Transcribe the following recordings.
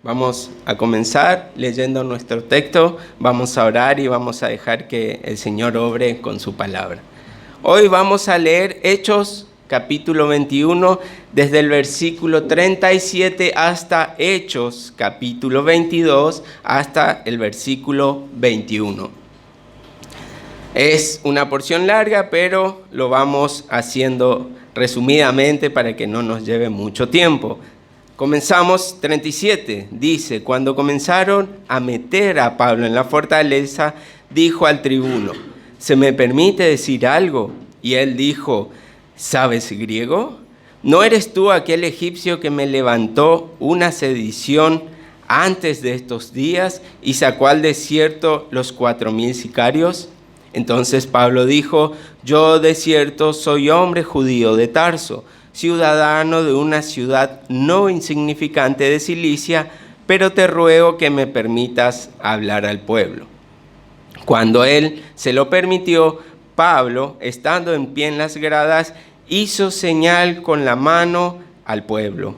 Vamos a comenzar leyendo nuestro texto, vamos a orar y vamos a dejar que el Señor obre con su palabra. Hoy vamos a leer Hechos capítulo 21, desde el versículo 37 hasta Hechos capítulo 22, hasta el versículo 21. Es una porción larga, pero lo vamos haciendo resumidamente para que no nos lleve mucho tiempo. Comenzamos 37, dice: cuando comenzaron a meter a Pablo en la fortaleza, dijo al tribuno: ¿se me permite decir algo? Y él dijo: ¿sabes griego? ¿No eres tú aquel egipcio que me levantó una sedición antes de estos días y sacó al desierto los 4,000 sicarios? Entonces Pablo dijo: yo de cierto soy hombre judío de Tarso, ciudadano de una ciudad no insignificante de Cilicia, pero te ruego que me permitas hablar al pueblo. Cuando él se lo permitió, Pablo, estando en pie en las gradas, hizo señal con la mano al pueblo.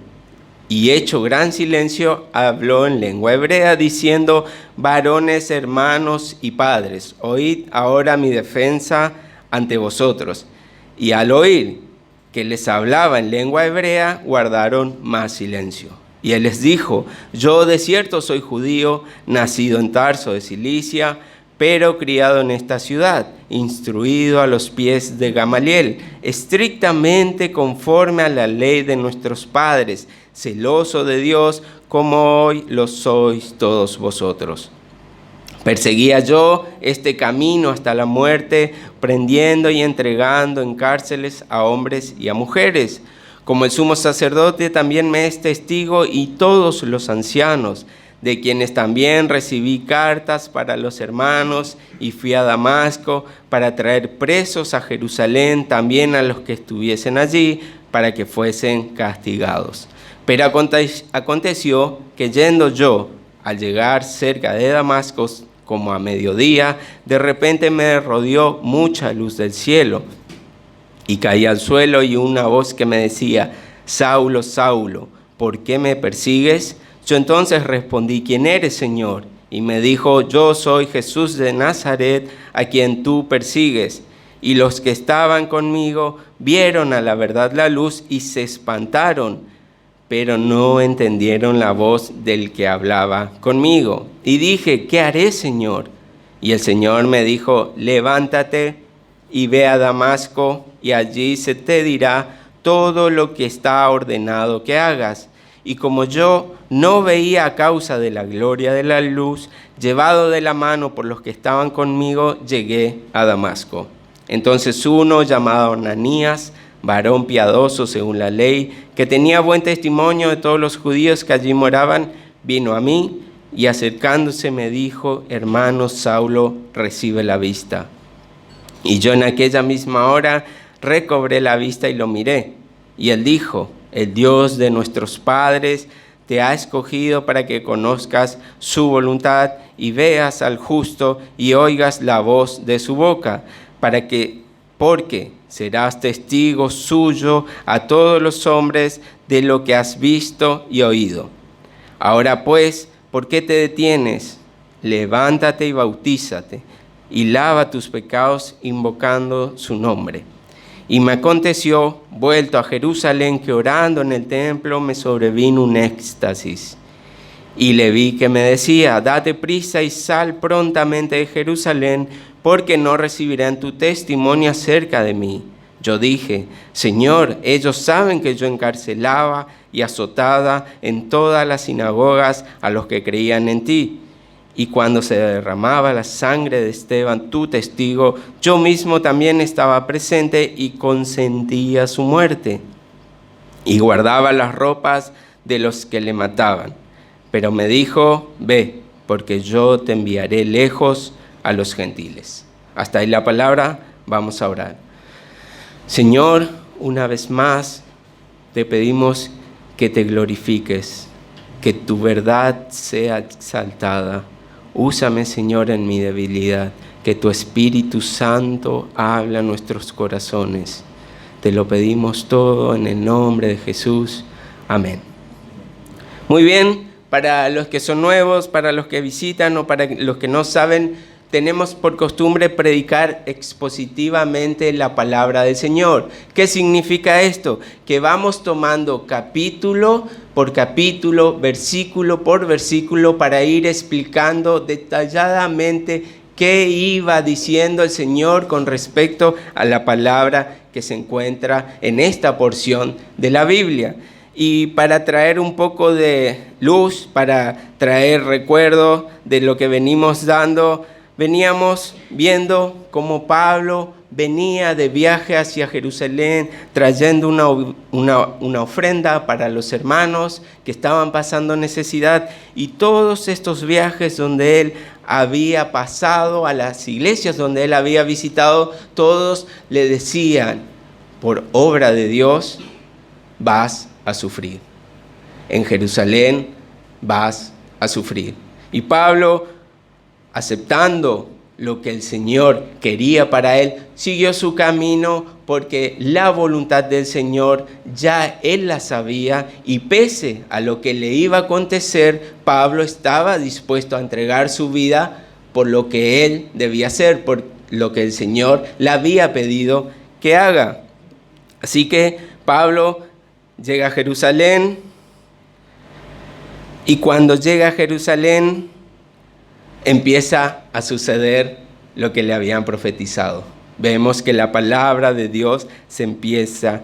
Y hecho gran silencio, habló en lengua hebrea, diciendo: varones, hermanos y padres, oíd ahora mi defensa ante vosotros. Y al oír que les hablaba en lengua hebrea, guardaron más silencio. Y él les dijo: yo de cierto soy judío, nacido en Tarso de Cilicia, pero criado en esta ciudad, instruido a los pies de Gamaliel, estrictamente conforme a la ley de nuestros padres, celoso de Dios, como hoy lo sois todos vosotros. Perseguía yo este camino hasta la muerte, prendiendo y entregando en cárceles a hombres y a mujeres. Como el sumo sacerdote también me es testigo, y todos los ancianos, de quienes también recibí cartas para los hermanos, y fui a Damasco para traer presos a Jerusalén también a los que estuviesen allí, para que fuesen castigados. Pero aconteció que yendo yo, al llegar cerca de Damasco, como a mediodía, de repente me rodeó mucha luz del cielo, y caí al suelo, y una voz que me decía: Saulo, Saulo, ¿por qué me persigues? Yo entonces respondí: ¿quién eres, Señor? Y me dijo: yo soy Jesús de Nazaret, a quien tú persigues. Y los que estaban conmigo vieron a la verdad la luz y se espantaron, pero no entendieron la voz del que hablaba conmigo. Y dije: ¿qué haré, Señor? Y el Señor me dijo: levántate y ve a Damasco, y allí se te dirá todo lo que está ordenado que hagas. Y como yo no veía a causa de la gloria de la luz, llevado de la mano por los que estaban conmigo, llegué a Damasco. Entonces uno, llamado Ananías, varón piadoso según la ley, que tenía buen testimonio de todos los judíos que allí moraban, vino a mí y acercándose me dijo: hermano Saulo, recibe la vista. Y yo en aquella misma hora recobré la vista y lo miré. Y él dijo: el Dios de nuestros padres te ha escogido para que conozcas su voluntad y veas al justo y oigas la voz de su boca, porque serás testigo suyo a todos los hombres de lo que has visto y oído. Ahora pues, ¿por qué te detienes? Levántate y bautízate, y lava tus pecados invocando su nombre. Y me aconteció, vuelto a Jerusalén, que orando en el templo me sobrevino un éxtasis. Y le vi que me decía: date prisa y sal prontamente de Jerusalén, porque no recibirán tu testimonio acerca de mí. Yo dije: Señor, ellos saben que yo encarcelaba y azotaba en todas las sinagogas a los que creían en ti. Y cuando se derramaba la sangre de Esteban, tu testigo, yo mismo también estaba presente y consentía su muerte. Y guardaba las ropas de los que le mataban. Pero me dijo: ve, porque yo te enviaré lejos a los gentiles. Hasta ahí la palabra, vamos a orar. Señor, una vez más te pedimos que te glorifiques, que tu verdad sea exaltada. Úsame, Señor, en mi debilidad, que tu Espíritu Santo hable a nuestros corazones. Te lo pedimos todo en el nombre de Jesús. Amén. Muy bien, Para los que son nuevos, para los que visitan o para los que no saben, tenemos por costumbre predicar expositivamente la palabra del Señor. ¿Qué significa esto? Que vamos tomando capítulo por capítulo, versículo por versículo, para ir explicando detalladamente qué iba diciendo el Señor con respecto a la palabra que se encuentra en esta porción de la Biblia. Y para traer un poco de luz, para traer recuerdo de lo que venimos dando, veníamos viendo cómo Pablo venía de viaje hacia Jerusalén trayendo una ofrenda para los hermanos que estaban pasando necesidad, y todos estos viajes donde él había pasado, a las iglesias donde él había visitado, todos le decían: por obra de Dios vas a sufrir. En Jerusalén vas a sufrir. Y Pablo, aceptando lo que el Señor quería para él, siguió su camino, porque la voluntad del Señor ya él la sabía, y pese a lo que le iba a acontecer, Pablo estaba dispuesto a entregar su vida por lo que él debía hacer, por lo que el Señor le había pedido que haga. Así que Pablo llega a Jerusalén, y cuando llega a Jerusalén empieza a suceder lo que le habían profetizado. Vemos que la palabra de Dios se empieza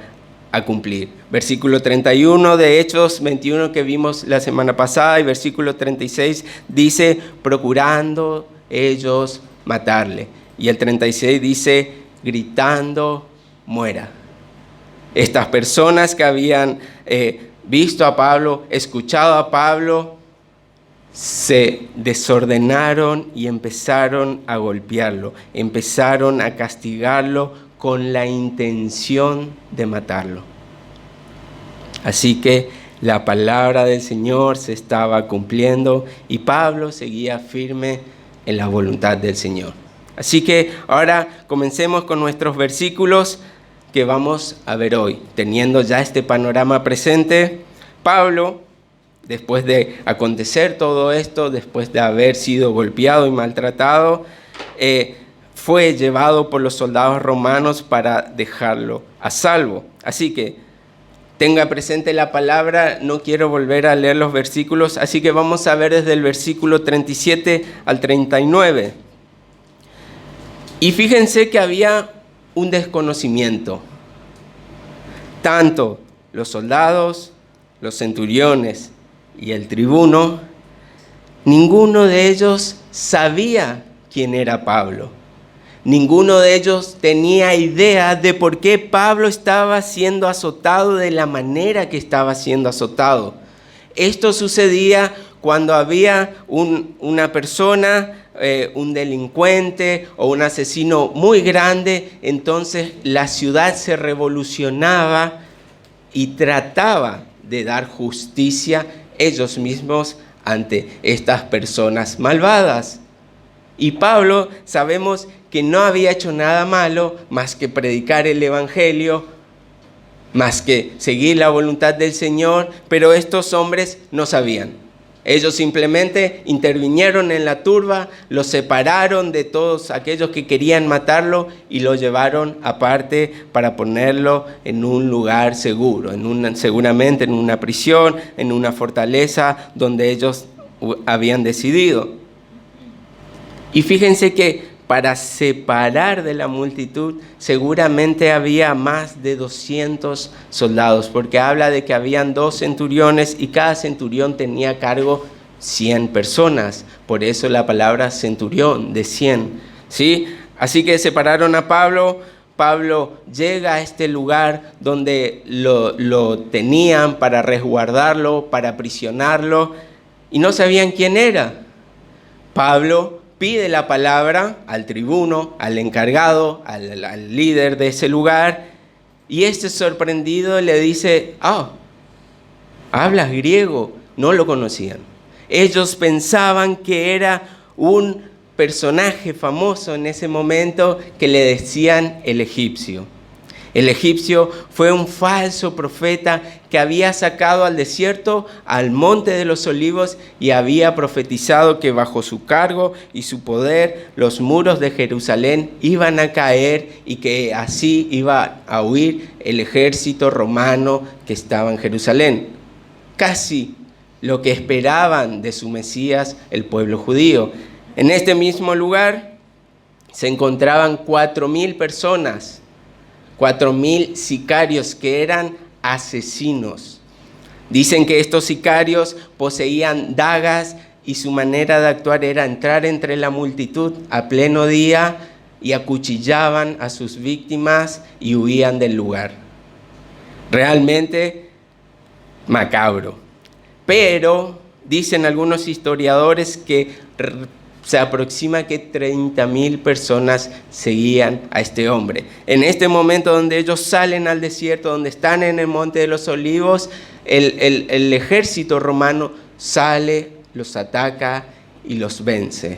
a cumplir. Versículo 31 de Hechos 21 que vimos la semana pasada, y versículo 36 dice: procurando ellos matarle. Y el 36 dice: gritando, muera. Estas personas que habían visto a Pablo, escuchado a Pablo, se desordenaron y empezaron a golpearlo, empezaron a castigarlo con la intención de matarlo. Así que la palabra del Señor se estaba cumpliendo y Pablo seguía firme en la voluntad del Señor. Así que ahora comencemos con nuestros versículos que vamos a ver hoy. Teniendo ya este panorama presente, Pablo, después de acontecer todo esto, después de haber sido golpeado y maltratado, fue llevado por los soldados romanos para dejarlo a salvo. Así que tenga presente la palabra, no quiero volver a leer los versículos, así que vamos a ver desde el versículo 37 al 39. Y fíjense que había un desconocimiento. Tanto los soldados, los centuriones y el tribuno, ninguno de ellos sabía quién era Pablo. Ninguno de ellos tenía idea de por qué Pablo estaba siendo azotado de la manera que estaba siendo azotado. Esto sucedía cuando había una persona, un delincuente o un asesino muy grande, entonces la ciudad se revolucionaba y trataba de dar justicia ellos mismos ante estas personas malvadas. Y Pablo, sabemos que no había hecho nada malo más que predicar el evangelio, más que seguir la voluntad del Señor, pero estos hombres no sabían. Ellos simplemente intervinieron en la turba, lo separaron de todos aquellos que querían matarlo y lo llevaron aparte para ponerlo en un lugar seguro, seguramente en una prisión, en una fortaleza donde ellos habían decidido. Y fíjense que para separar de la multitud seguramente había más de 200 soldados, porque habla de que habían 2 centuriones y cada centurión tenía a cargo 100 personas. Por eso la palabra centurión, de 100, ¿sí? Así que separaron a Pablo. Pablo llega a este lugar donde lo tenían para resguardarlo, para aprisionarlo, y no sabían quién era. Pablo pide la palabra al tribuno, al encargado, al líder de ese lugar, y este sorprendido le dice: ¿hablas griego? No lo conocían. Ellos pensaban que era un personaje famoso en ese momento que le decían el egipcio. El egipcio fue un falso profeta que había sacado al desierto, al monte de los olivos, y había profetizado que bajo su cargo y su poder los muros de Jerusalén iban a caer y que así iba a huir el ejército romano que estaba en Jerusalén. Casi lo que esperaban de su Mesías el pueblo judío. En este mismo lugar se encontraban 4,000 personas, 4,000 sicarios que eran asesinos. Dicen que estos sicarios poseían dagas y su manera de actuar era entrar entre la multitud a pleno día y acuchillaban a sus víctimas y huían del lugar. Realmente macabro. Pero dicen algunos historiadores que se aproxima que 30,000 personas seguían a este hombre. En este momento donde ellos salen al desierto, donde están en el Monte de los Olivos, el ejército romano sale, los ataca y los vence.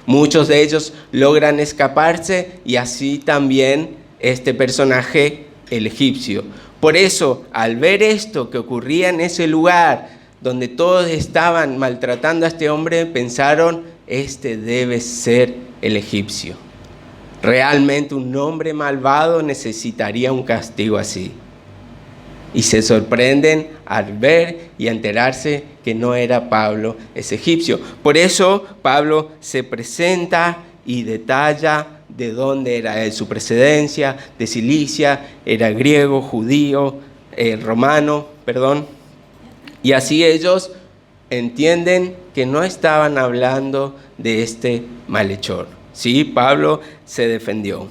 Muchos de ellos logran escaparse y así también este personaje, el egipcio. Por eso, al ver esto que ocurría en ese lugar, donde todos estaban maltratando a este hombre, pensaron: este debe ser el egipcio. Realmente un hombre malvado necesitaría un castigo así. Y se sorprenden al ver y enterarse que no era Pablo ese egipcio. Por eso Pablo se presenta y detalla de dónde era él, su procedencia, de Cilicia, era griego, judío, romano. Y así ellos entienden que no estaban hablando de este malhechor. Sí, Pablo se defendió.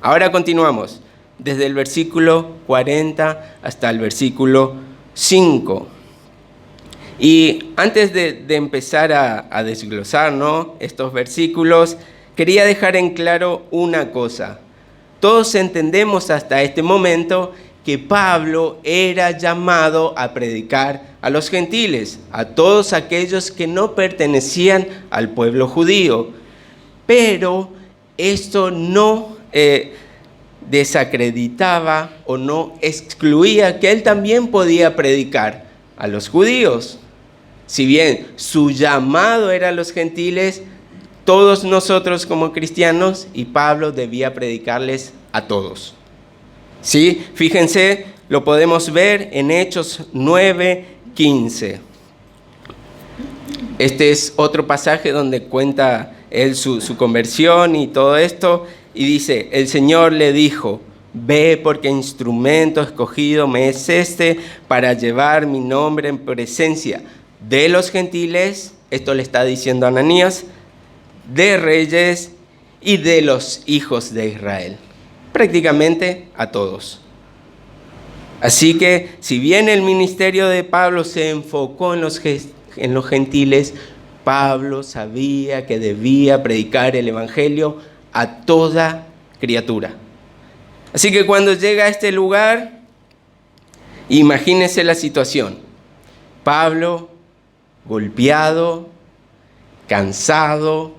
Ahora continuamos, desde el versículo 40 hasta el versículo 5. Y antes de empezar a desglosar, ¿no?, estos versículos, quería dejar en claro una cosa. Todos entendemos hasta este momento que Pablo era llamado a predicar a los gentiles, a todos aquellos que no pertenecían al pueblo judío. Pero esto no desacreditaba o no excluía que él también podía predicar a los judíos. Si bien su llamado era a los gentiles, todos nosotros como cristianos, y Pablo debía predicarles a todos. ¿Sí? Fíjense, lo podemos ver en Hechos 9:15. Este es otro pasaje donde cuenta él su conversión y todo esto, y dice: el Señor le dijo: ve, porque instrumento escogido me es este para llevar mi nombre en presencia de los gentiles, esto le está diciendo a Ananías, de reyes y de los hijos de Israel. Prácticamente a todos. Así que, si bien el ministerio de Pablo se enfocó en los gentiles, Pablo sabía que debía predicar el evangelio a toda criatura. Así que cuando llega a este lugar, imagínense la situación. Pablo, golpeado, cansado,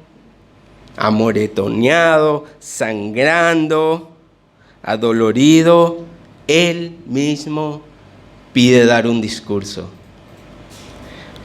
amoretoneado, sangrando, adolorido, él mismo pide dar un discurso.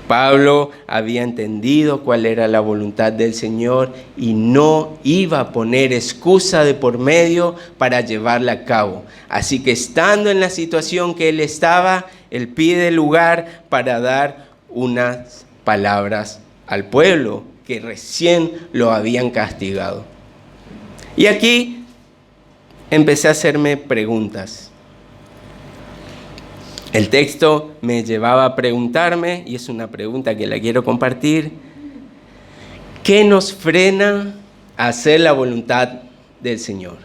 Pablo había entendido cuál era la voluntad del Señor y no iba a poner excusa de por medio para llevarla a cabo. Así que estando en la situación que él estaba, él pide lugar para dar unas palabras al pueblo que recién lo habían castigado. Y aquí empecé a hacerme preguntas. El texto me llevaba a preguntarme, y es una pregunta que la quiero compartir: ¿qué nos frena a hacer la voluntad del Señor?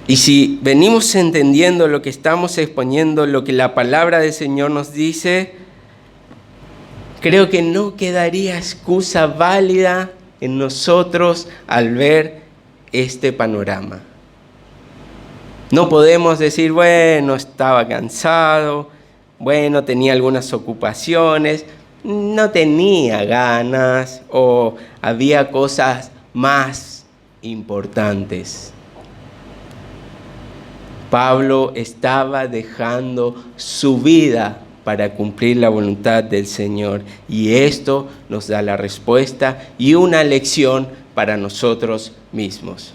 Y si venimos entendiendo lo que estamos exponiendo, lo que la palabra del Señor nos dice, creo que no quedaría excusa válida en nosotros al ver este panorama. No podemos decir: bueno, estaba cansado, bueno, tenía algunas ocupaciones, no tenía ganas o había cosas más importantes. Pablo estaba dejando su vida para cumplir la voluntad del Señor. Y esto nos da la respuesta y una lección para nosotros mismos.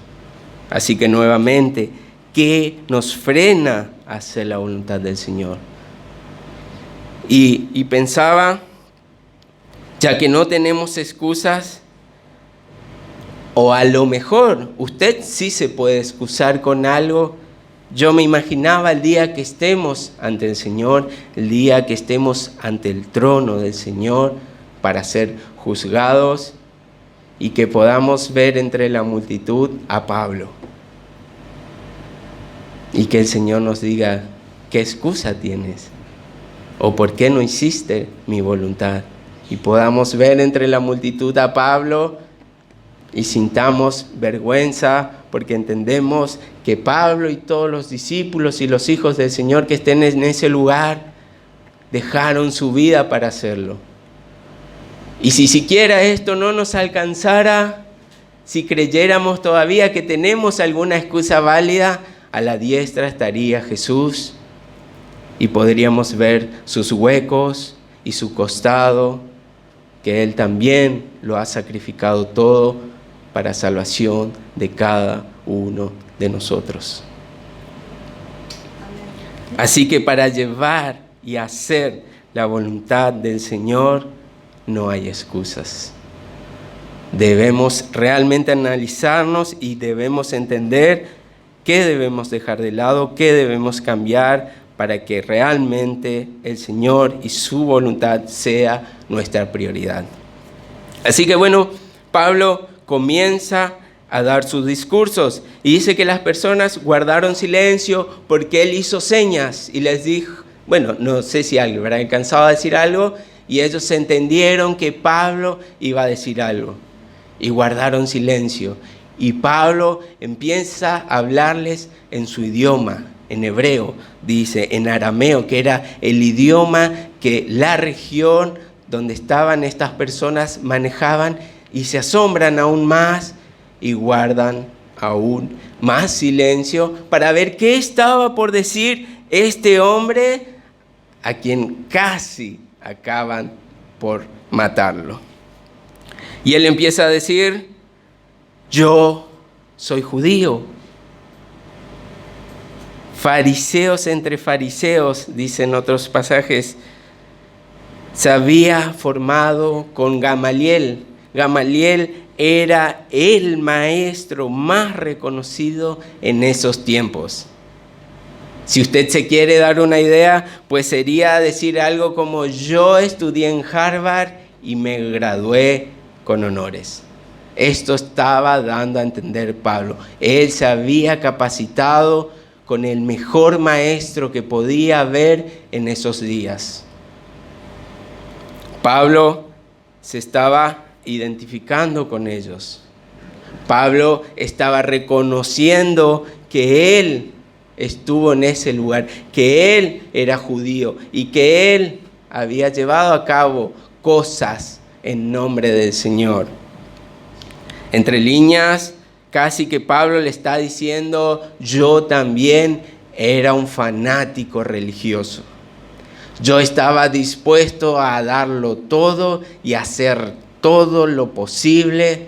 Así que nuevamente, ¿qué nos frena a hacer la voluntad del Señor? Y pensaba, ya que no tenemos excusas, o a lo mejor usted sí se puede excusar con algo. Yo me imaginaba el día que estemos ante el Señor, el día que estemos ante el trono del Señor para ser juzgados y que podamos ver entre la multitud a Pablo. Y que el Señor nos diga, ¿qué excusa tienes? ¿O por qué no hiciste mi voluntad? Y podamos ver entre la multitud a Pablo y sintamos vergüenza porque entendemos que Pablo y todos los discípulos y los hijos del Señor que estén en ese lugar dejaron su vida para hacerlo. Y si siquiera esto no nos alcanzara, si creyéramos todavía que tenemos alguna excusa válida, a la diestra estaría Jesús y podríamos ver sus huecos y su costado, que Él también lo ha sacrificado todo para salvación de cada uno de nosotros. Así que para llevar y hacer la voluntad del Señor no hay excusas. Debemos realmente analizarnos y debemos entender qué debemos dejar de lado, qué debemos cambiar para que realmente el Señor y su voluntad sea nuestra prioridad. Así que bueno, Pablo comienza a dar sus discursos y dice que las personas guardaron silencio porque él hizo señas y les dijo, bueno, no sé si alguien habrá alcanzado a decir algo, y ellos entendieron que Pablo iba a decir algo y guardaron silencio. Y Pablo empieza a hablarles en su idioma, en hebreo, dice, en arameo, que era el idioma que la región donde estaban estas personas manejaban, y se asombran aún más y guardan aún más silencio para ver qué estaba por decir este hombre a quien casi acaban por matarlo. Y él empieza a decir, yo soy judío, fariseos entre fariseos, dicen otros pasajes, se había formado con Gamaliel. Gamaliel era el maestro más reconocido en esos tiempos. Si usted se quiere dar una idea, pues sería decir algo como, yo estudié en Harvard y me gradué con honores. Esto estaba dando a entender Pablo. Él se había capacitado con el mejor maestro que podía haber en esos días. Pablo se estaba identificando con ellos. Pablo estaba reconociendo que él estuvo en ese lugar, que él era judío y que él había llevado a cabo cosas en nombre del Señor. Entre líneas, casi que Pablo le está diciendo, yo también era un fanático religioso. Yo estaba dispuesto a darlo todo y hacer todo lo posible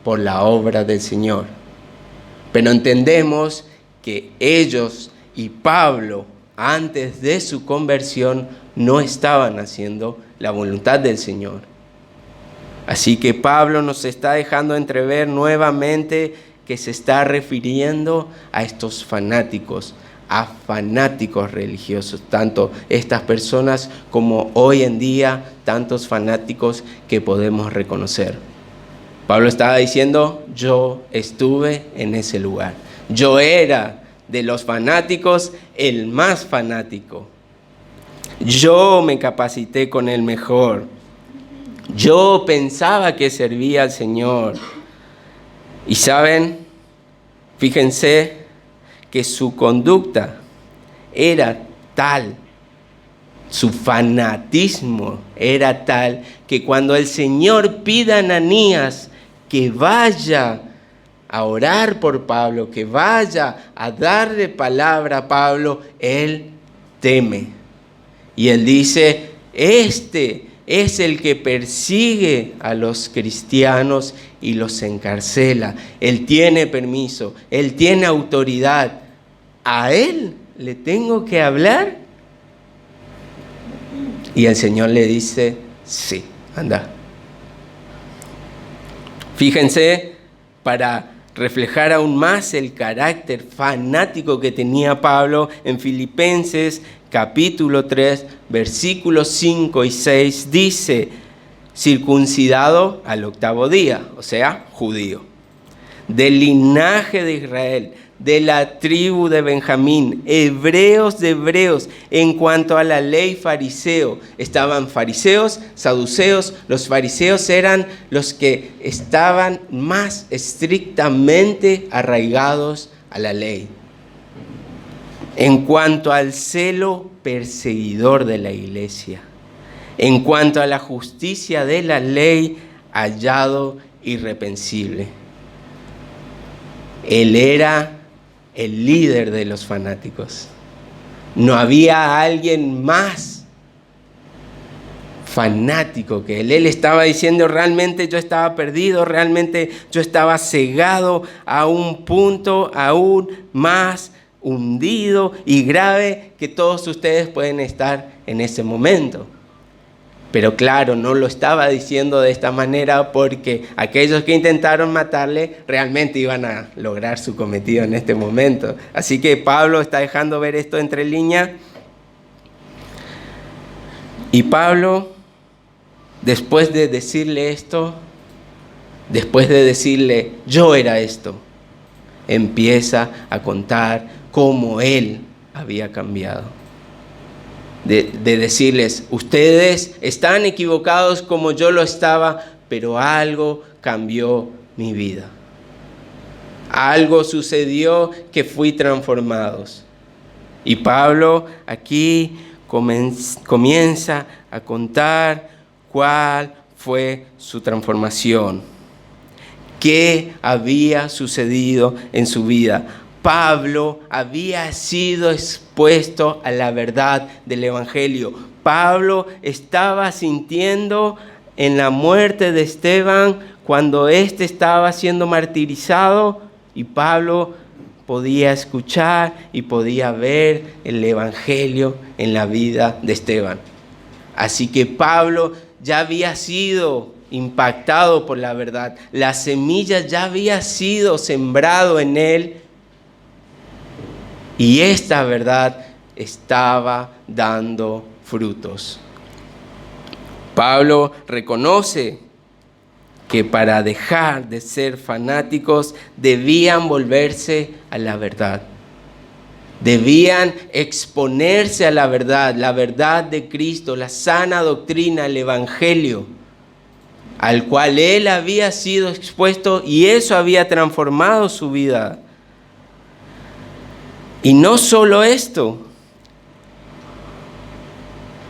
por la obra del Señor. Pero entendemos que ellos y Pablo, antes de su conversión, no estaban haciendo la voluntad del Señor. Así que Pablo nos está dejando entrever nuevamente que se está refiriendo a estos fanáticos, a fanáticos religiosos, tanto estas personas como hoy en día tantos fanáticos que podemos reconocer. Pablo estaba diciendo, yo estuve en ese lugar. Yo era de los fanáticos el más fanático. Yo me capacité con el mejor. Yo pensaba que servía al Señor. Y saben, fíjense que su conducta era tal, su fanatismo era tal, que cuando el Señor pide a Ananías que vaya a orar por Pablo, que vaya a darle palabra a Pablo, él teme. Y él dice, este es el que persigue a los cristianos y los encarcela. Él tiene permiso, él tiene autoridad. ¿A él le tengo que hablar? Y el Señor le dice, sí, anda. Fíjense, para reflejar aún más el carácter fanático que tenía Pablo, en Filipenses capítulo 3, versículos 5 y 6, dice, circuncidado al 8º día, o sea, judío, del linaje de Israel, de la tribu de Benjamín, hebreos de hebreos, en cuanto a la ley fariseo. Estaban fariseos, saduceos. Los fariseos eran los que estaban más estrictamente arraigados a la ley. En cuanto al celo perseguidor de la iglesia, en cuanto a la justicia de la ley, hallado irreprensible. Él era el líder de los fanáticos. No había alguien más fanático que él. Él estaba diciendo, realmente yo estaba perdido, realmente yo estaba cegado a un punto aún más hundido y grave que todos ustedes pueden estar en ese momento. Pero claro, no lo estaba diciendo de esta manera porque aquellos que intentaron matarle realmente iban a lograr su cometido en este momento. Así que Pablo está dejando ver esto entre líneas. Y Pablo, después de decirle esto, después de decirle, yo era esto, empieza a contar cómo él había cambiado. De decirles, ustedes están equivocados como yo lo estaba, pero algo cambió mi vida. Algo sucedió que fui transformados. Y Pablo aquí comienza a contar cuál fue su transformación. ¿Qué había sucedido en su vida? Pablo había sido expuesto a la verdad del Evangelio. Pablo estaba sintiendo en la muerte de Esteban cuando éste estaba siendo martirizado y Pablo podía escuchar y podía ver el Evangelio en la vida de Esteban. Así que Pablo ya había sido impactado por la verdad. La semilla ya había sido sembrado en él. Y esta verdad estaba dando frutos. Pablo reconoce que para dejar de ser fanáticos debían volverse a la verdad. Debían exponerse a la verdad de Cristo, la sana doctrina, el Evangelio, al cual él había sido expuesto y eso había transformado su vida. Y no solo esto,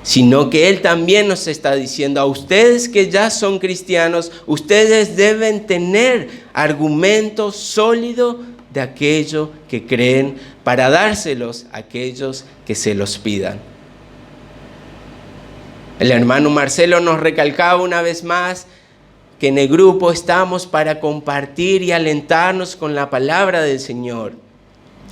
sino que él también nos está diciendo a ustedes que ya son cristianos, ustedes deben tener argumento sólido de aquello que creen para dárselos a aquellos que se los pidan. El hermano Marcelo nos recalcaba una vez más que en el grupo estamos para compartir y alentarnos con la palabra del Señor.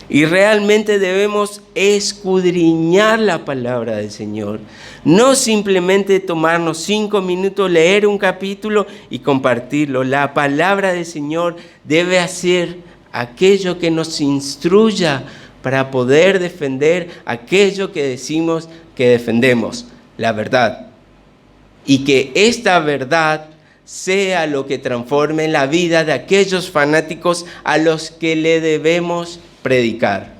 Y realmente debemos escudriñar la palabra del Señor. No simplemente tomarnos 5 minutos, leer un capítulo y compartirlo. La palabra del Señor debe hacer aquello que nos instruya para poder defender aquello que decimos que defendemos, la verdad. Y que esta verdad sea lo que transforme la vida de aquellos fanáticos a los que le debemos predicar.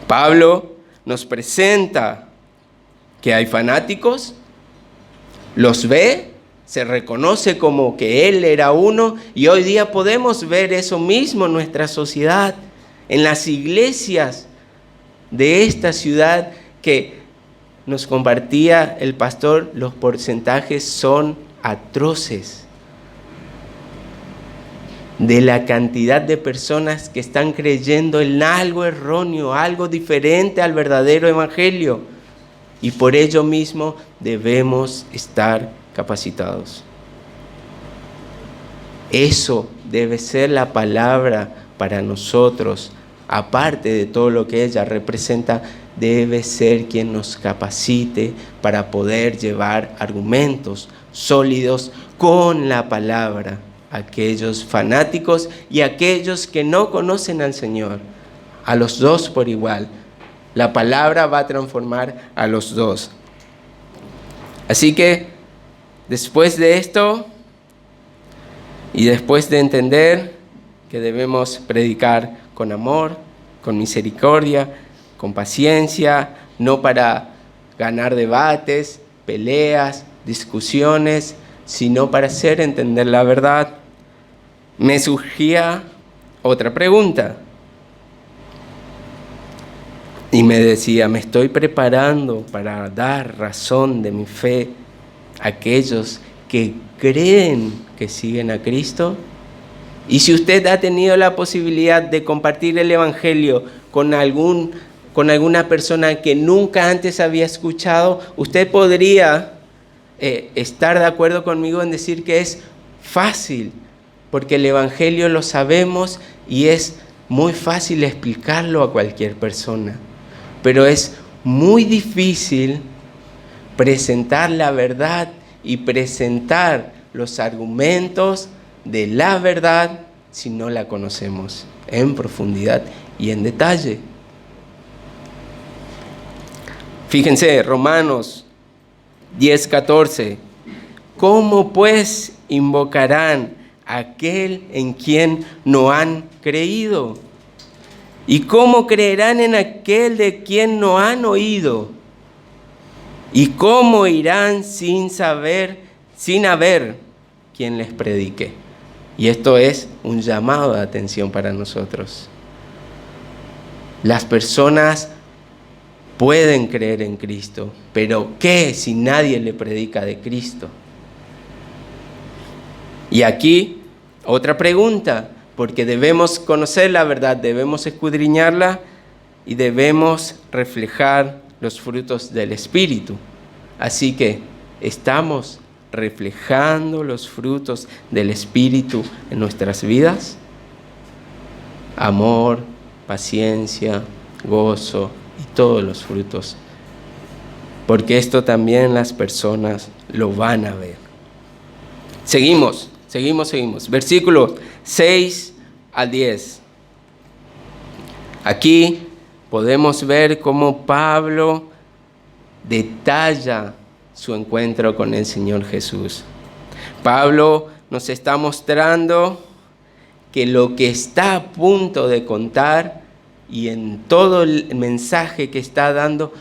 Pablo nos presenta que hay fanáticos, los ve, se reconoce como que él era uno y hoy día podemos ver eso mismo en nuestra sociedad, en las iglesias de esta ciudad que nos compartía el pastor, los porcentajes son atroces. de la cantidad de personas que están creyendo en algo erróneo, algo diferente al verdadero evangelio. Y por ello mismo debemos estar capacitados. Eso debe ser la palabra para nosotros. Aparte de todo lo que ella representa, debe ser quien nos capacite para poder llevar argumentos sólidos con la palabra a aquellos fanáticos y a aquellos que no conocen al Señor. A los dos por igual. La palabra va a transformar a los dos. Así que, después de esto, y después de entender que debemos predicar con amor, con misericordia, con paciencia, no para ganar debates, peleas, discusiones, sino para hacer entender la verdad, me surgía otra pregunta. Y me decía, me estoy preparando para dar razón de mi fe a aquellos que creen que siguen a Cristo. Y si usted ha tenido la posibilidad de compartir el Evangelio con alguna persona que nunca antes había escuchado, usted podría estar de acuerdo conmigo en decir que es fácil, porque el Evangelio lo sabemos y es muy fácil explicarlo a cualquier persona. Pero es muy difícil presentar la verdad y presentar los argumentos de la verdad si no la conocemos en profundidad y en detalle. Fíjense, Romanos 10:14. ¿Cómo pues invocarán a aquel en quien no han creído? ¿Y cómo creerán en aquel de quien no han oído? ¿Y cómo irán sin haber quien les predique? Y esto es un llamado de atención para nosotros. Las personas pueden creer en Cristo, pero ¿qué si nadie le predica de Cristo? Y aquí otra pregunta, porque debemos conocer la verdad, debemos escudriñarla y debemos reflejar los frutos del Espíritu. Así que, ¿estamos reflejando los frutos del Espíritu en nuestras vidas? Amor, paciencia, gozo y todos los frutos. Porque esto también las personas lo van a ver. Seguimos. Versículos 6 al 10. Aquí podemos ver cómo Pablo detalla su encuentro con el Señor Jesús. Pablo nos está mostrando que lo que está a punto de contar y en todo el mensaje que está dando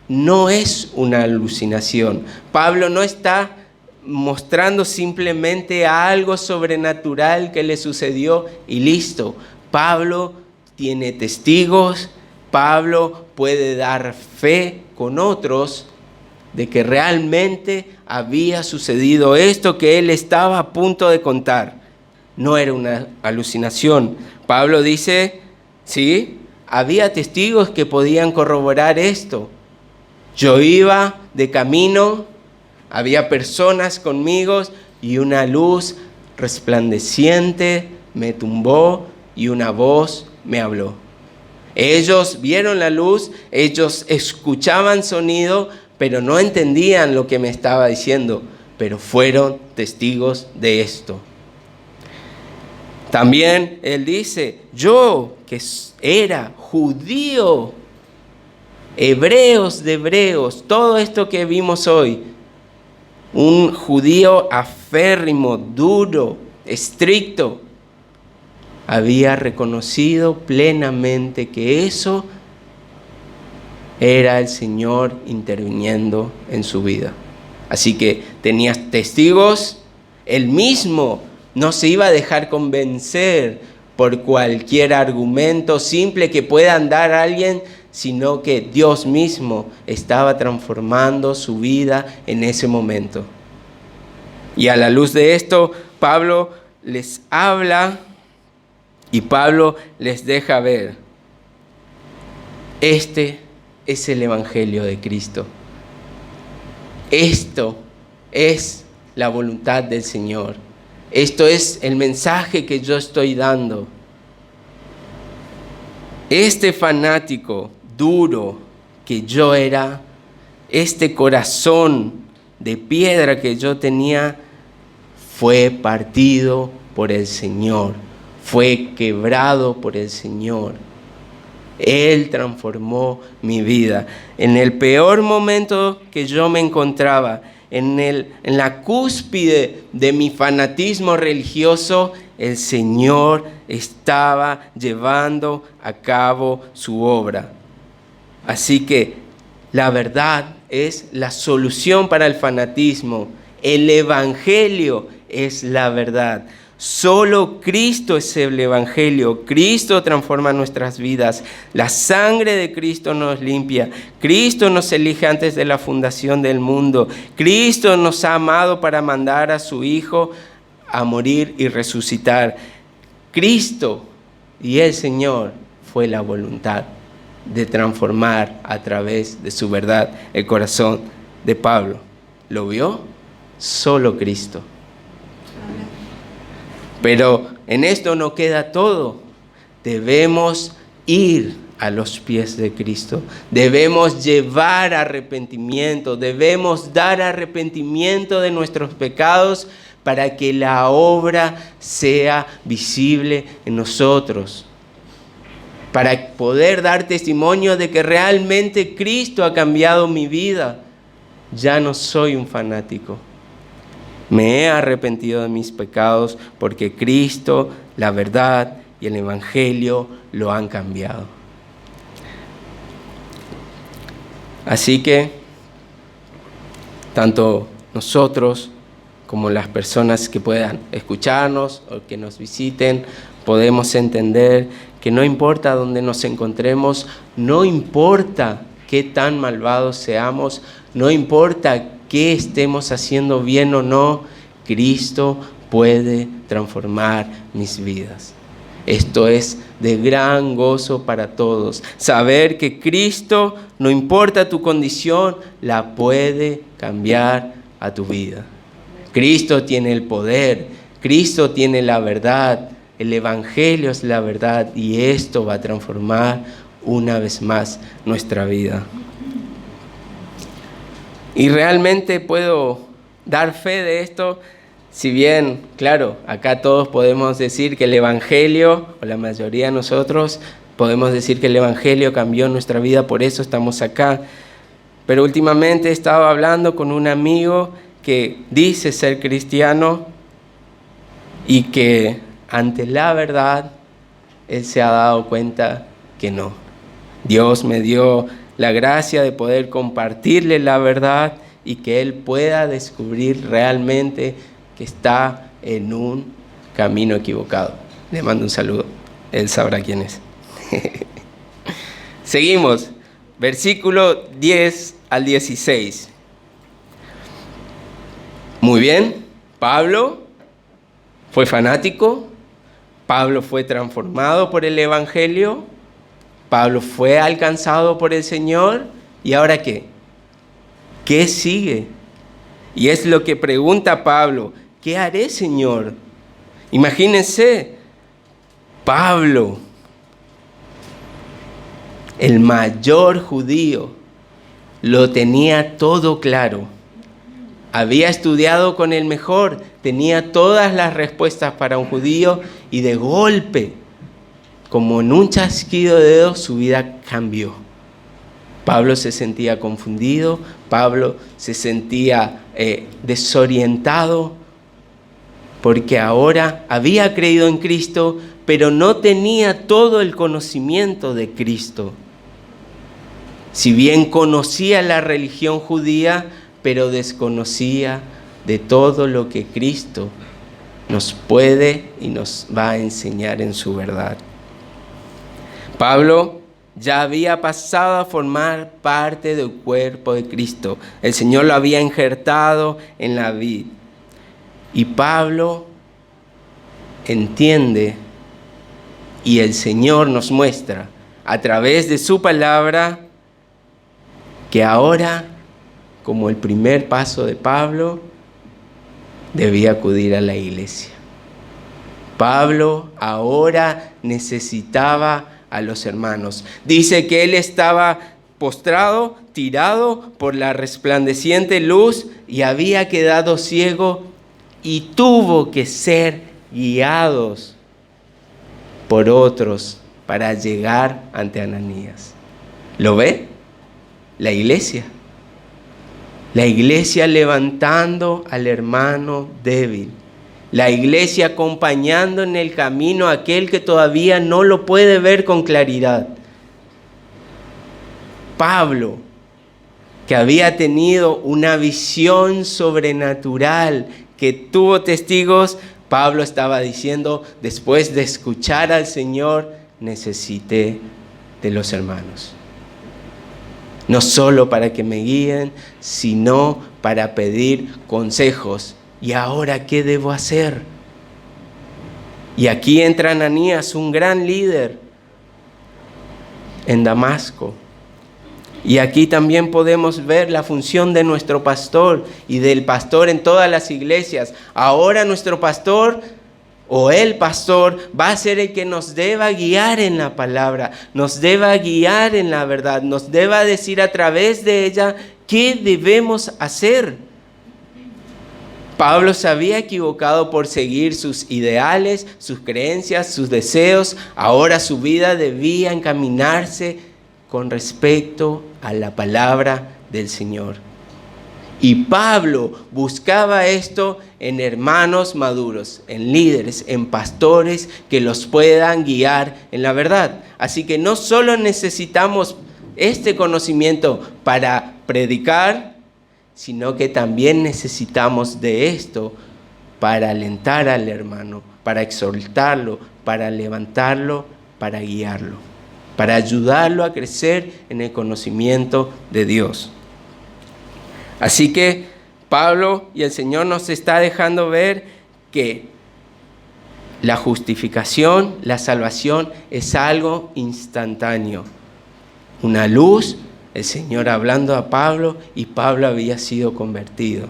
no es una alucinación. Pablo no está mostrando simplemente algo sobrenatural que le sucedió y listo. Pablo tiene testigos, Pablo puede dar fe con otros de que realmente había sucedido esto que él estaba a punto de contar. No era una alucinación. Pablo dice, sí, había testigos que podían corroborar esto. Yo iba de camino, había personas conmigo y una luz resplandeciente me tumbó y una voz me habló. Ellos vieron la luz, ellos escuchaban sonido, pero no entendían lo que me estaba diciendo, pero fueron testigos de esto. También él dice, yo que era judío, hebreos de hebreos, todo esto que vimos hoy, un judío aférrimo, duro, estricto, había reconocido plenamente que eso era el Señor interviniendo en su vida. Así que tenía testigos, él mismo no se iba a dejar convencer por cualquier argumento simple que pueda dar a alguien, sino que Dios mismo estaba transformando su vida en ese momento. Y a la luz de esto, Pablo les habla Y Pablo les deja ver, este es el Evangelio de Cristo. Esto es la voluntad del Señor. Esto es el mensaje que yo estoy dando. Este fanático duro que yo era, este corazón de piedra que yo tenía, fue partido por el Señor, fue quebrado por el Señor. Él transformó mi vida. En el peor momento que yo me encontraba, en la cúspide de mi fanatismo religioso, el Señor estaba llevando a cabo su obra. Así que la verdad es la solución para el fanatismo. El Evangelio es la verdad. Solo Cristo es el Evangelio. Cristo transforma nuestras vidas. La sangre de Cristo nos limpia. Cristo nos elige antes de la fundación del mundo. Cristo nos ha amado para mandar a su Hijo a morir y resucitar. Cristo y el Señor fue la voluntad de transformar a través de su verdad el corazón de Pablo. ¿Lo vio? Solo Cristo. Pero en esto no queda todo. Debemos ir a los pies de Cristo. Debemos llevar arrepentimiento. Debemos dar arrepentimiento de nuestros pecados para que la obra sea visible en nosotros. Para poder dar testimonio de que realmente Cristo ha cambiado mi vida. Ya no soy un fanático. Me he arrepentido de mis pecados porque Cristo, la verdad y el Evangelio lo han cambiado. Así que, tanto nosotros como las personas que puedan escucharnos o que nos visiten, podemos entender que no importa dónde nos encontremos, no importa qué tan malvados seamos, no importa qué estemos haciendo bien o no, Cristo puede transformar mis vidas. Esto es de gran gozo para todos. Saber que Cristo, no importa tu condición, la puede cambiar a tu vida. Cristo tiene el poder, Cristo tiene la verdad, el Evangelio es la verdad y esto va a transformar una vez más nuestra vida. Y realmente puedo dar fe de esto, si bien, claro, acá todos podemos decir que el Evangelio, o la mayoría de nosotros, podemos decir que el Evangelio cambió nuestra vida, por eso estamos acá. Pero últimamente he estado hablando con un amigo que dice ser cristiano y que ante la verdad, él se ha dado cuenta que no. Dios me dio la gracia de poder compartirle la verdad y que él pueda descubrir realmente que está en un camino equivocado. Le mando un saludo, él sabrá quién es. Seguimos, versículo 10 al 16. Muy bien, Pablo fue fanático, Pablo fue transformado por el Evangelio, Pablo fue alcanzado por el Señor, ¿y ahora qué? ¿Qué sigue? Y es lo que pregunta Pablo, ¿qué haré, Señor? Imagínense, Pablo, el mayor judío, lo tenía todo claro. Había estudiado con el mejor, tenía todas las respuestas para un judío y de golpe, como en un chasquido de dedos, su vida cambió. Pablo se sentía confundido, Pablo se sentía desorientado, porque ahora había creído en Cristo, pero no tenía todo el conocimiento de Cristo. Si bien conocía la religión judía, pero desconocía de todo lo que Cristo nos puede y nos va a enseñar en su verdad. Pablo ya había pasado a formar parte del cuerpo de Cristo. El Señor lo había injertado en la vid. Y Pablo entiende Y el Señor nos muestra a través de su palabra que ahora, como el primer paso de Pablo, debía acudir a la iglesia. Pablo ahora necesitaba a los hermanos. Dice que él estaba postrado, tirado por la resplandeciente luz y había quedado ciego y tuvo que ser guiados por otros para llegar ante Ananías. ¿Lo ve? La iglesia levantando al hermano débil. La iglesia acompañando en el camino a aquel que todavía no lo puede ver con claridad. Pablo, que había tenido una visión sobrenatural, que tuvo testigos, Pablo estaba diciendo, después de escuchar al Señor, necesité de los hermanos. No solo para que me guíen, sino para pedir consejos. ¿Y ahora qué debo hacer? Y aquí entra Ananías, un gran líder en Damasco. Y aquí también podemos ver la función de nuestro pastor y del pastor en todas las iglesias. Ahora nuestro pastor o el pastor va a ser el que nos deba guiar en la palabra, nos deba guiar en la verdad, nos deba decir a través de ella qué debemos hacer. Pablo se había equivocado por seguir sus ideales, sus creencias, sus deseos. Ahora su vida debía encaminarse con respecto a la palabra del Señor. Y Pablo buscaba esto en hermanos maduros, en líderes, en pastores que los puedan guiar en la verdad. Así que no solo necesitamos este conocimiento para predicar, sino que también necesitamos de esto para alentar al hermano, para exhortarlo, para levantarlo, para guiarlo, para ayudarlo a crecer en el conocimiento de Dios. Así que Pablo y el Señor nos está dejando ver que la justificación, la salvación es algo instantáneo. Una luz, el Señor hablando a Pablo y Pablo había sido convertido.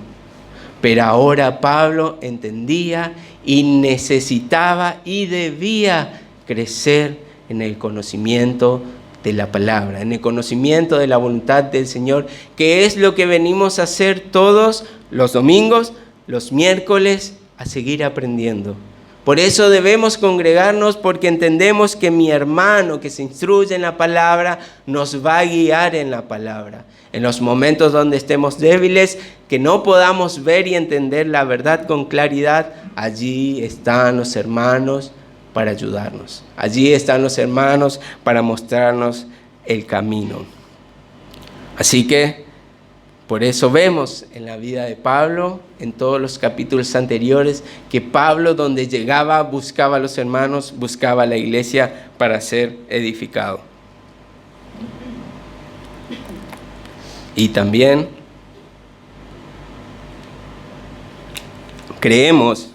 Pero ahora Pablo entendía y necesitaba y debía crecer en el conocimiento de la palabra, en el conocimiento de la voluntad del Señor, que es lo que venimos a hacer todos los domingos, los miércoles, a seguir aprendiendo. Por eso debemos congregarnos, porque entendemos que mi hermano que se instruye en la palabra nos va a guiar en la palabra. En los momentos donde estemos débiles, que no podamos ver y entender la verdad con claridad, allí están los hermanos para ayudarnos. Allí están los hermanos para mostrarnos el camino. Así que por eso vemos en la vida de Pablo, en todos los capítulos anteriores, que Pablo donde llegaba buscaba a los hermanos, buscaba a la iglesia para ser edificado. Y también creemos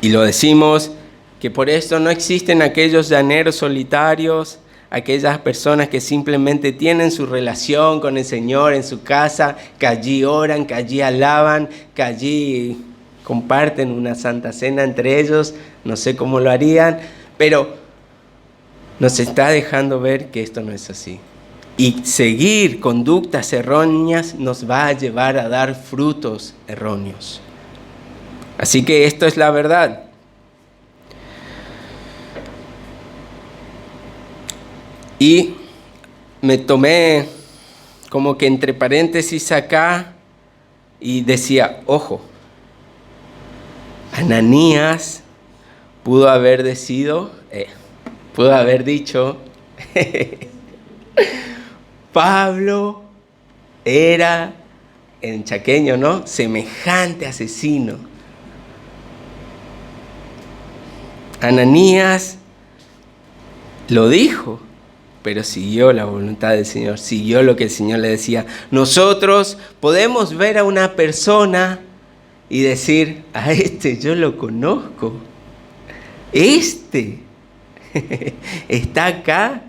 y lo decimos que por esto no existen aquellos llaneros solitarios, aquellas personas que simplemente tienen su relación con el Señor en su casa, que allí oran, que allí alaban, que allí comparten una santa cena entre ellos. No sé cómo lo harían, pero nos está dejando ver que esto no es así. Y seguir conductas erróneas nos va a llevar a dar frutos erróneos. Así que esto es la verdad. Y me tomé como que entre paréntesis acá y decía, ojo, Ananías pudo haber dicho, Pablo era, en chaqueño, ¿no?, semejante asesino. Ananías lo dijo, pero siguió la voluntad del Señor, siguió lo que el Señor le decía. Nosotros podemos ver a una persona y decir, a este yo lo conozco, Este está acá.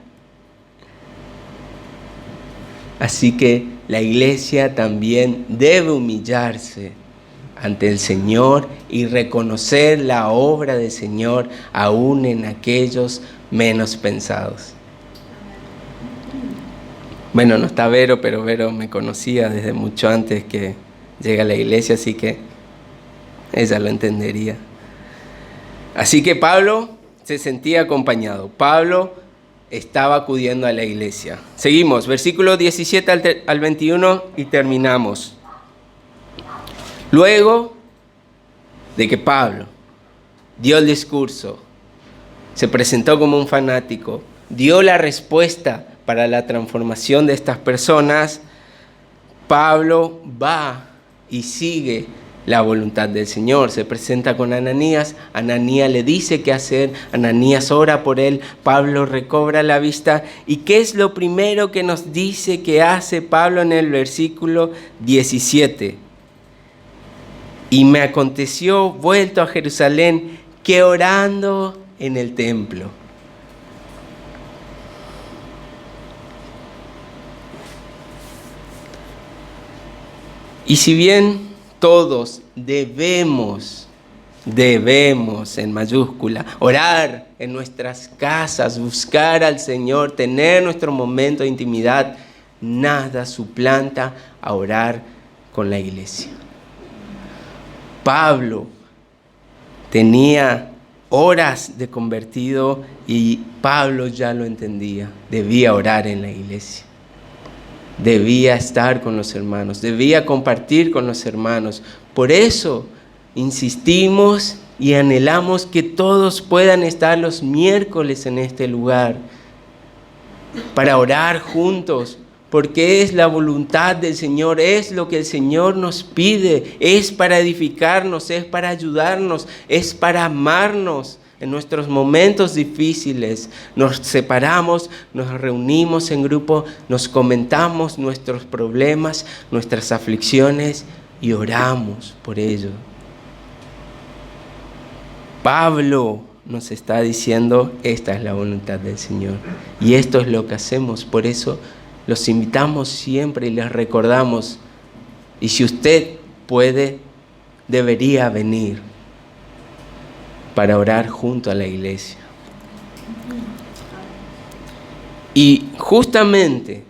Así que la iglesia también debe humillarse ante el Señor y reconocer la obra del Señor aún en aquellos menos pensados. Bueno, no está Vero, pero Vero me conocía desde mucho antes que llegue a la iglesia, así que ella lo entendería. Así que Pablo se sentía acompañado. Pablo estaba acudiendo a la iglesia. Seguimos, versículo 17 al 21 y terminamos. Luego de que Pablo dio el discurso, se presentó como un fanático, dio la respuesta para la transformación de estas personas, Pablo va y sigue la voluntad del Señor. Se presenta con Ananías, Ananías le dice qué hacer, Ananías ora por él, Pablo recobra la vista. ¿Y qué es lo primero que nos dice que hace Pablo en el versículo 17? Y me aconteció, vuelto a Jerusalén, que orando en el templo. Y si bien todos debemos en mayúscula orar en nuestras casas, buscar al Señor, tener nuestro momento de intimidad, nada suplanta a orar con la iglesia. Pablo tenía horas de convertido y Pablo ya lo entendía. Debía orar en la iglesia. Debía estar con los hermanos. Debía compartir con los hermanos. Por eso insistimos y anhelamos que todos puedan estar los miércoles en este lugar para orar juntos. Porque es la voluntad del Señor, es lo que el Señor nos pide, es para edificarnos, es para ayudarnos, es para amarnos en nuestros momentos difíciles. Nos separamos, nos reunimos en grupo, nos comentamos nuestros problemas, nuestras aflicciones y oramos por ello. Pablo nos está diciendo, esta es la voluntad del Señor y esto es lo que hacemos, por eso los invitamos siempre y les recordamos, y si usted puede, debería venir para orar junto a la iglesia. Y justamente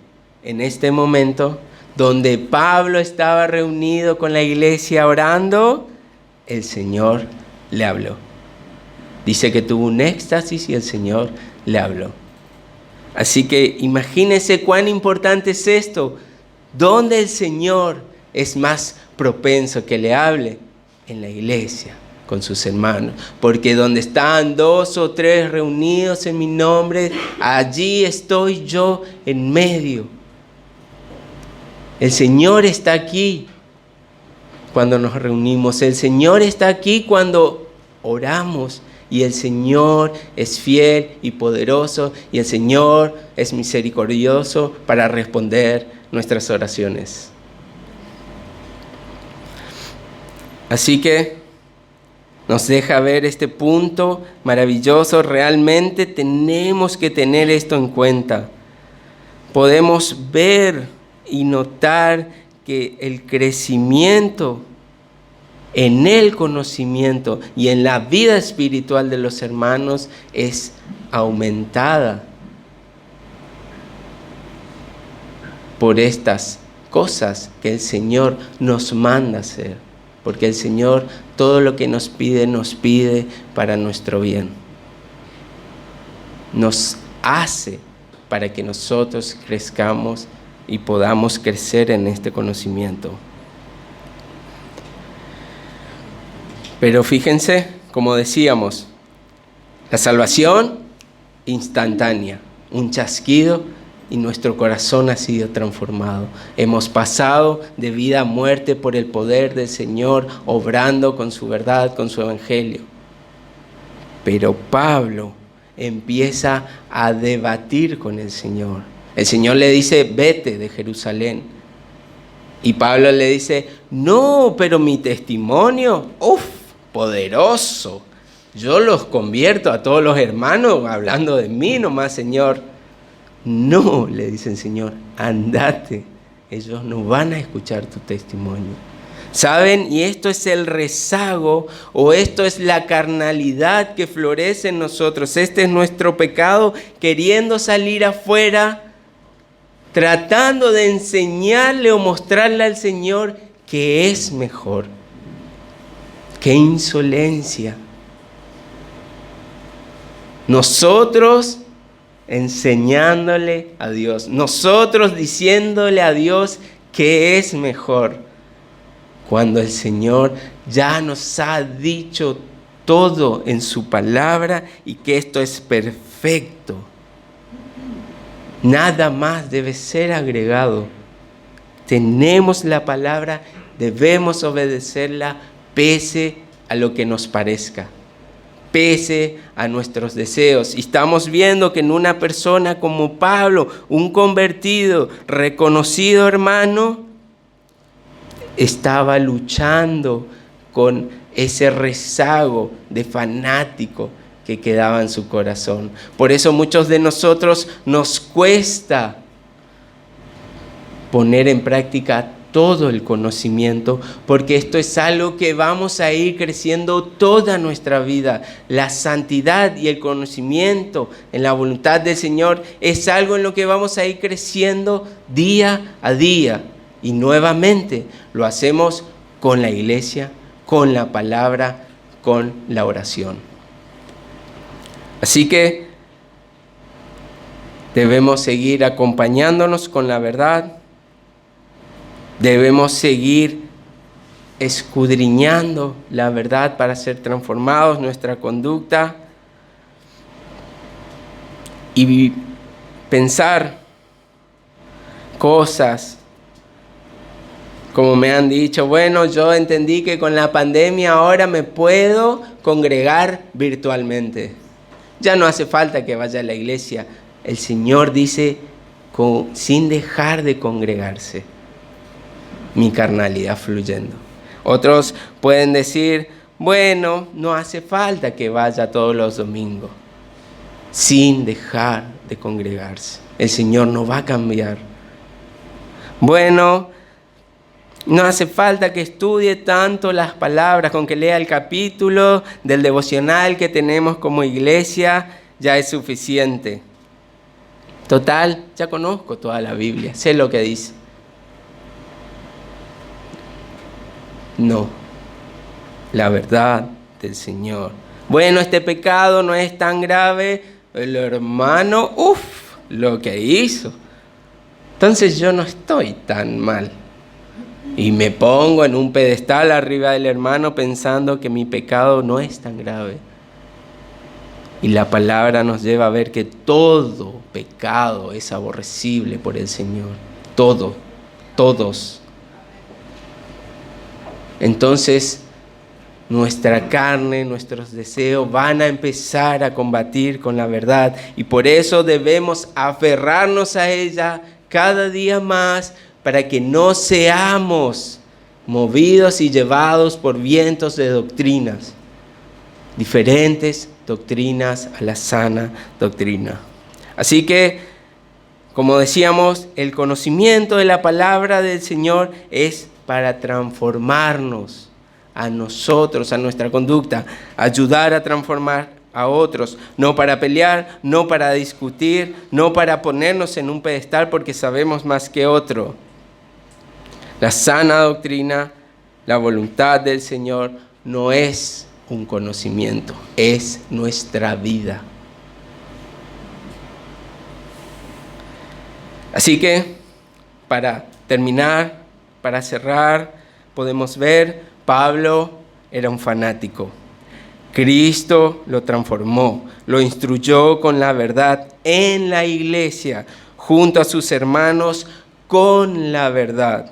en este momento, donde Pablo estaba reunido con la iglesia orando, el Señor le habló. Dice que tuvo un éxtasis y el Señor le habló. Así que imagínense cuán importante es esto. ¿Dónde el Señor es más propenso que le hable? En la iglesia, con sus hermanos. Porque donde están 2 o 3 reunidos en mi nombre, allí estoy yo en medio. El Señor está aquí cuando nos reunimos. El Señor está aquí cuando oramos. Y el Señor es fiel y poderoso, y el Señor es misericordioso para responder nuestras oraciones. Así que nos deja ver este punto maravilloso. Realmente tenemos que tener esto en cuenta. Podemos ver y notar que el crecimiento en el conocimiento y en la vida espiritual de los hermanos es aumentada por estas cosas que el Señor nos manda hacer. Porque el Señor todo lo que nos pide para nuestro bien. Nos hace para que nosotros crezcamos y podamos crecer en este conocimiento. Pero fíjense, como decíamos, la salvación instantánea, un chasquido y nuestro corazón ha sido transformado. Hemos pasado de vida a muerte por el poder del Señor, obrando con su verdad, con su evangelio. Pero Pablo empieza a debatir con el Señor. El Señor le dice, vete de Jerusalén. Y Pablo le dice, no, pero mi testimonio, poderoso, yo los convierto a todos los hermanos hablando de mí nomás, Señor. No, le dice el Señor, andate. Ellos no van a escuchar tu testimonio. ¿Saben? Y esto es el rezago o esto es la carnalidad que florece en nosotros. Este es nuestro pecado queriendo salir afuera, tratando de enseñarle o mostrarle al Señor que es mejor. ¡Qué insolencia! Nosotros enseñándole a Dios, nosotros diciéndole a Dios que es mejor, cuando el Señor ya nos ha dicho todo en su palabra y que esto es perfecto. Nada más debe ser agregado. Tenemos la palabra, debemos obedecerla pese a lo que nos parezca, pese a nuestros deseos. Y estamos viendo que en una persona como Pablo, un convertido, reconocido hermano, estaba luchando con ese rezago de fanático que quedaba en su corazón. Por eso muchos de nosotros nos cuesta poner en práctica todo el conocimiento, porque esto es algo que vamos a ir creciendo toda nuestra vida. La santidad y el conocimiento en la voluntad del Señor es algo en lo que vamos a ir creciendo día a día. Y nuevamente lo hacemos con la iglesia, con la palabra, con la oración. Así que debemos seguir acompañándonos con la verdad. Debemos seguir escudriñando la verdad para ser transformados nuestra conducta y pensar cosas como me han dicho, bueno, yo entendí que con la pandemia ahora me puedo congregar virtualmente. Ya no hace falta que vaya a la iglesia. El Señor dice, sin dejar de congregarse. Mi carnalidad fluyendo. Otros pueden decir, bueno, no hace falta que vaya todos los domingos, sin dejar de congregarse. El Señor no va a cambiar. Bueno, no hace falta que estudie tanto las palabras, con que lea el capítulo del devocional que tenemos como iglesia, ya es suficiente. Total, ya conozco toda la Biblia, sé lo que dice. No, la verdad del Señor. Bueno, este pecado no es tan grave, el hermano, lo que hizo. Entonces yo no estoy tan mal. Y me pongo en un pedestal arriba del hermano pensando que mi pecado no es tan grave. Y la palabra nos lleva a ver que todo pecado es aborrecible por el Señor. Todo, todos. Entonces, nuestra carne, nuestros deseos van a empezar a combatir con la verdad. Y por eso debemos aferrarnos a ella cada día más, para que no seamos movidos y llevados por vientos de doctrinas, diferentes doctrinas a la sana doctrina. Así que, como decíamos, el conocimiento de la palabra del Señor es para transformarnos a nosotros, a nuestra conducta, ayudar a transformar a otros, no para pelear, no para discutir, no para ponernos en un pedestal porque sabemos más que otro. La sana doctrina, la voluntad del Señor, no es un conocimiento, es nuestra vida. Así que, para terminar, para cerrar, podemos ver, Pablo era un fanático. Cristo lo transformó, lo instruyó con la verdad en la iglesia, junto a sus hermanos, con la verdad.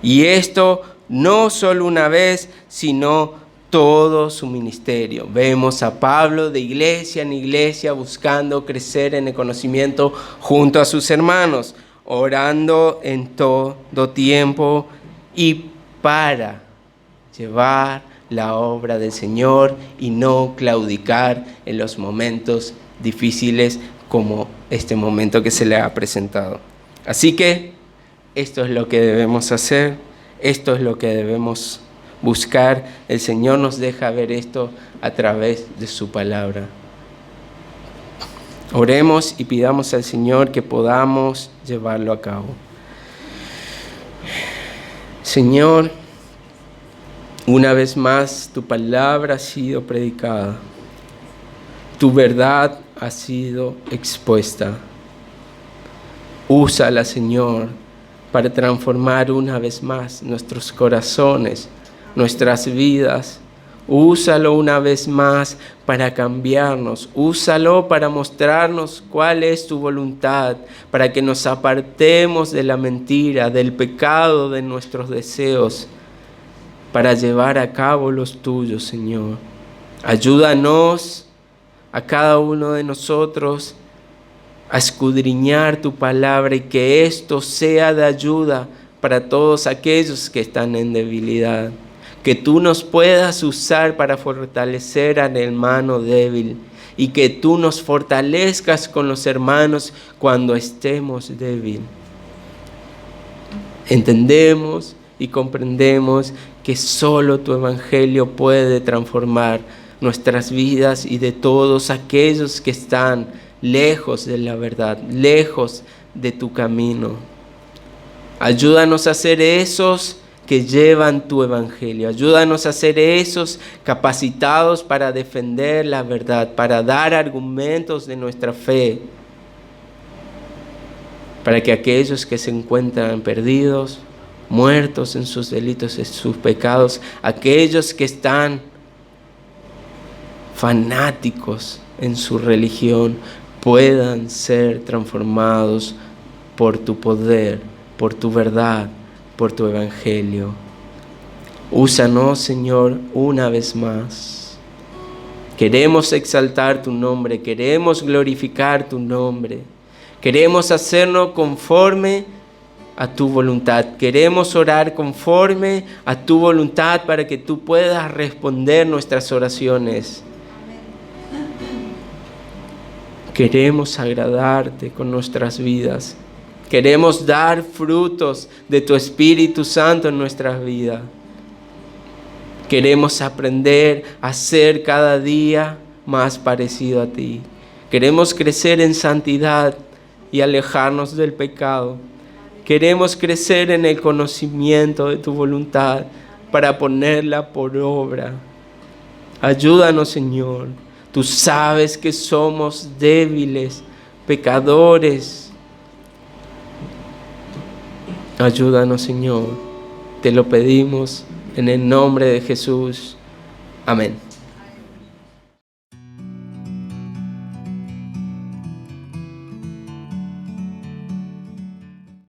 Y esto no solo una vez, sino todo su ministerio. Vemos a Pablo de iglesia en iglesia buscando crecer en el conocimiento junto a sus hermanos, orando en todo tiempo y para llevar la obra del Señor y no claudicar en los momentos difíciles como este momento que se le ha presentado. Así que esto es lo que debemos hacer, esto es lo que debemos buscar. El Señor nos deja ver esto a través de su palabra. Oremos y pidamos al Señor que podamos llevarlo a cabo. Señor, una vez más tu palabra ha sido predicada, tu verdad ha sido expuesta. Úsala, Señor, para transformar una vez más nuestros corazones, nuestras vidas. Úsalo una vez más para cambiarnos. Úsalo para mostrarnos cuál es tu voluntad, para que nos apartemos de la mentira, del pecado, de nuestros deseos, para llevar a cabo los tuyos, Señor. Ayúdanos a cada uno de nosotros a escudriñar tu palabra y que esto sea de ayuda para todos aquellos que están en debilidad. Que tú nos puedas usar para fortalecer al hermano débil y que tú nos fortalezcas con los hermanos cuando estemos débiles. Entendemos y comprendemos que solo tu evangelio puede transformar nuestras vidas y de todos aquellos que están lejos de la verdad, lejos de tu camino. Ayúdanos a ser esos que llevan tu evangelio. Ayúdanos a ser esos capacitados para defender la verdad, para dar argumentos de nuestra fe, para que aquellos que se encuentran perdidos, muertos en sus delitos, en sus pecados, aquellos que están fanáticos en su religión, puedan ser transformados por tu poder, por tu verdad, por tu evangelio. Úsanos, Señor, una vez más. Queremos exaltar tu nombre, queremos glorificar tu nombre, queremos hacernos conforme a tu voluntad, queremos orar conforme a tu voluntad para que tú puedas responder nuestras oraciones. Queremos agradarte con nuestras vidas. Queremos dar frutos de tu Espíritu Santo en nuestras vidas. Queremos aprender a ser cada día más parecido a ti. Queremos crecer en santidad y alejarnos del pecado. Queremos crecer en el conocimiento de tu voluntad para ponerla por obra. Ayúdanos, Señor. Tú sabes que somos débiles, pecadores. Ayúdanos, Señor. Te lo pedimos en el nombre de Jesús. Amén.